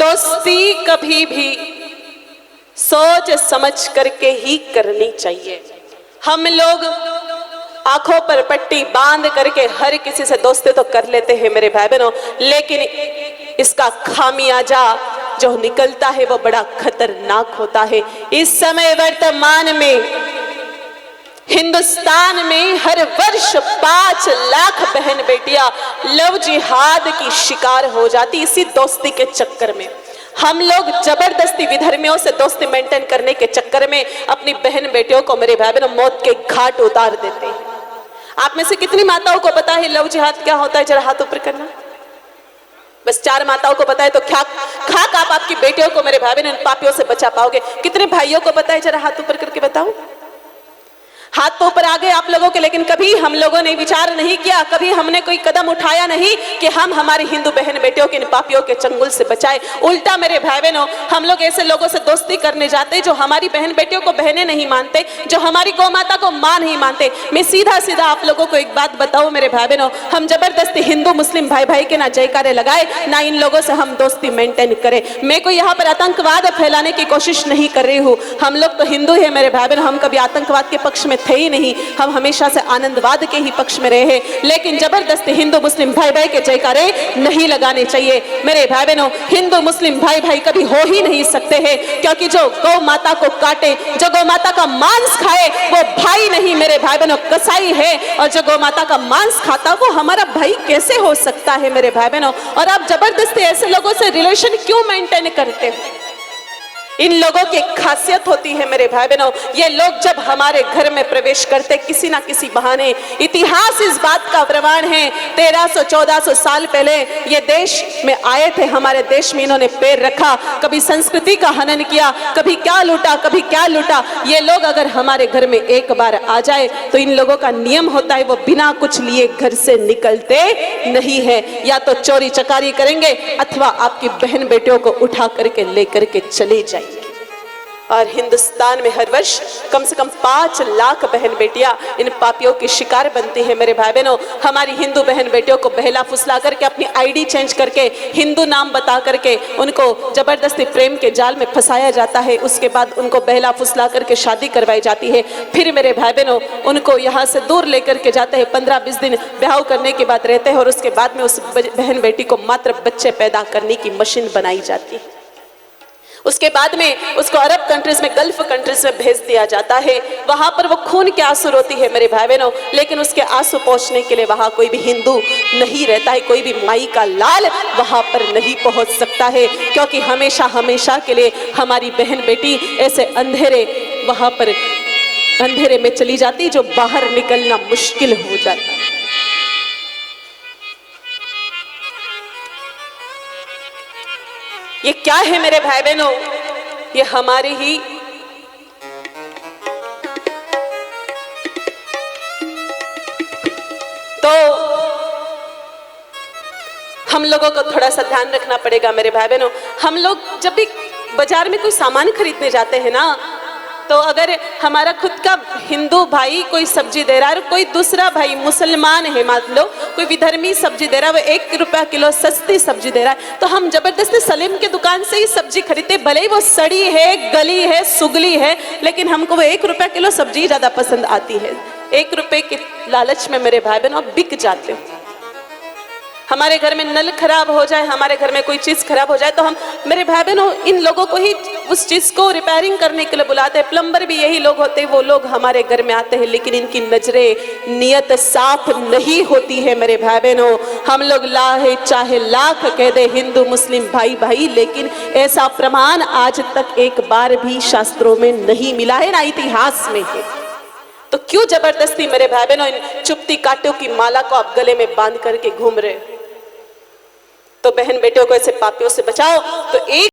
दोस्ती कभी भी सोच समझ करके ही करनी चाहिए। हम लोग आंखों पर पट्टी बांध करके हर किसी से दोस्ती तो कर लेते हैं मेरे भाई बहनों, लेकिन इसका खामियाजा जो निकलता है वो बड़ा खतरनाक होता है। इस समय वर्तमान में हिंदुस्तान में हर वर्ष 5 लाख बहन बेटियां लव जिहाद की शिकार हो जाती इसी दोस्ती के चक्कर में। हम लोग जबरदस्ती विधर्मियों से दोस्ती मेंटेन करने के चक्कर में अपनी बहन बेटियों को मेरे भाई बहनों मौत के घाट उतार देते हैं। आप में से कितनी माताओं को पता है लव जिहाद क्या होता है? जरा हाथ ऊपर करना। बस 4 माताओं को पता है तो खाक आप आपकी बेटियों को मेरे भाई बहन इन पापियों से बचा पाओगे। कितने भाइयों को पता है? जरा हाथ ऊपर करके बताओ। हाथ तो ऊपर आ गए आप लोगों के, लेकिन कभी हम लोगों ने विचार नहीं किया, कभी हमने कोई कदम उठाया नहीं कि हम हमारी हिंदू बहन बेटियों के इन पापियों के चंगुल से बचाए। उल्टा मेरे भाई बहनों हम लोग ऐसे लोगों से दोस्ती करने जाते जो हमारी बहन बेटियों को बहनें नहीं मानते, जो हमारी गौ माता को मां नहीं मानते। मैं सीधा सीधा आप लोगों को एक बात बताऊं मेरे भाई बहनों, हम जबरदस्ती हिंदू मुस्लिम भाई भाई के ना जयकारे लगाए ना इन लोगों से हम दोस्ती मेंटेन करें। मैं कोई यहाँ पर आतंकवाद फैलाने की कोशिश नहीं कर रही हूँ। हम लोग तो हिंदू है मेरे भाई बहनों, हम कभी आतंकवाद के पक्ष में थे ही नहीं, हम हमेशा से आनंदवाद के ही पक्ष में रहे हैं। लेकिन जबरदस्ती हिंदू मुस्लिम भाई भाई के जयकारे नहीं लगाने चाहिए मेरे भाई बहनों। हिंदू मुस्लिम भाई भाई कभी हो ही नहीं सकते हैं, क्योंकि जो गौ माता को काटे, जो गौ माता का मांस खाए वो भाई नहीं मेरे भाई बहनों, कसाई है। और जो गौ माता का मांस खाता वो हमारा भाई कैसे हो सकता है मेरे भाई बहनों? और आप जबरदस्ती ऐसे लोगों से रिलेशन क्यों मेंटेन करते हैं? इन लोगों की खासियत होती है मेरे भाई बहनों, ये लोग जब हमारे घर में प्रवेश करते किसी ना किसी बहाने, इतिहास इस बात का प्रमाण है, 1300-1400 साल पहले ये देश में आए थे, हमारे देश में इन्होंने पैर रखा, कभी संस्कृति का हनन किया, कभी क्या लूटा कभी क्या लूटा। ये लोग अगर हमारे घर में एक बार आ जाए तो इन लोगों का नियम होता है वो बिना कुछ लिए घर से निकलते नहीं है। या तो चोरी चकारी करेंगे अथवा आपकी बहन बेटियों को उठा करके लेकर के चले जाए। और हिंदुस्तान में हर वर्ष कम से कम 5 लाख बहन बेटियां इन पापियों की शिकार बनती हैं मेरे भाई बहनों। हमारी हिंदू बहन बेटियों को बहला फुसला करके, अपनी आईडी चेंज करके, हिंदू नाम बता करके उनको जबरदस्ती प्रेम के जाल में फंसाया जाता है। उसके बाद उनको बहला फुसला करके शादी करवाई जाती है। फिर मेरे भाई बहनों उनको यहाँ से दूर लेकर के जाते हैं, 15-20 दिन ब्याह करने के बाद रहते हैं और उसके बाद में उस बहन बेटी को मात्र बच्चे पैदा करने की मशीन बनाई जाती है। उसके बाद में उसको अरब कंट्रीज में, गल्फ कंट्रीज में भेज दिया जाता है। वहां पर वो खून के आंसू रोती है मेरे भाई बहनों, लेकिन उसके आंसू पहुंचने के लिए वहां कोई भी हिंदू नहीं रहता है, कोई भी माई का लाल वहां पर नहीं पहुंच सकता है, क्योंकि हमेशा हमेशा के लिए हमारी बहन बेटी ऐसे अंधेरे वहां पर अंधेरे में चली जाती जो बाहर निकलना मुश्किल हो जाता। ये क्या है मेरे भाई बहनों? ये हमारी ही तो हम लोगों को थोड़ा सा ध्यान रखना पड़ेगा मेरे भाई बहनों। हम लोग जब भी बाजार में कोई सामान खरीदने जाते हैं ना, तो अगर हमारा खुद का हिंदू भाई कोई सब्जी दे रहा है और कोई दूसरा भाई मुसलमान है, मान लो कोई विधर्मी सब्जी दे रहा है, वो 1 रुपया किलो सस्ती सब्जी दे रहा है, तो हम जबरदस्ती सलीम के दुकान से ही सब्जी खरीदते, भले ही वो सड़ी है, गली है, सुगली है, लेकिन हमको वो 1 रुपया किलो सब्जी ज्यादा पसंद आती है। 1 रुपए के लालच में मेरे भाई बहनों बिक जाते हो। हमारे घर में नल खराब हो जाए, हमारे घर में कोई चीज खराब हो जाए तो हम मेरे भाई बहनों इन लोगों को ही उस चीज को रिपेयरिंग करने के लिए बुलाते हैं। प्लम्बर भी यही लोग होते हैं, वो लोग हमारे घर में आते हैं, लेकिन इनकी नजरें नियत साफ नहीं होती है मेरे भाई बहनों। हम लोग लाहे चाहे लाख कह दे हिंदू मुस्लिम भाई भाई, लेकिन ऐसा प्रमाण आज तक एक बार भी शास्त्रों में नहीं मिला है, ना इतिहास में है। तो क्यों जबरदस्ती मेरे भाई बहनों इन चुपती कांटों की माला को आप गले में बांध करके घूम रहे? तो बहन बेटियों को ऐसे पापियों से बचाओ। तो एक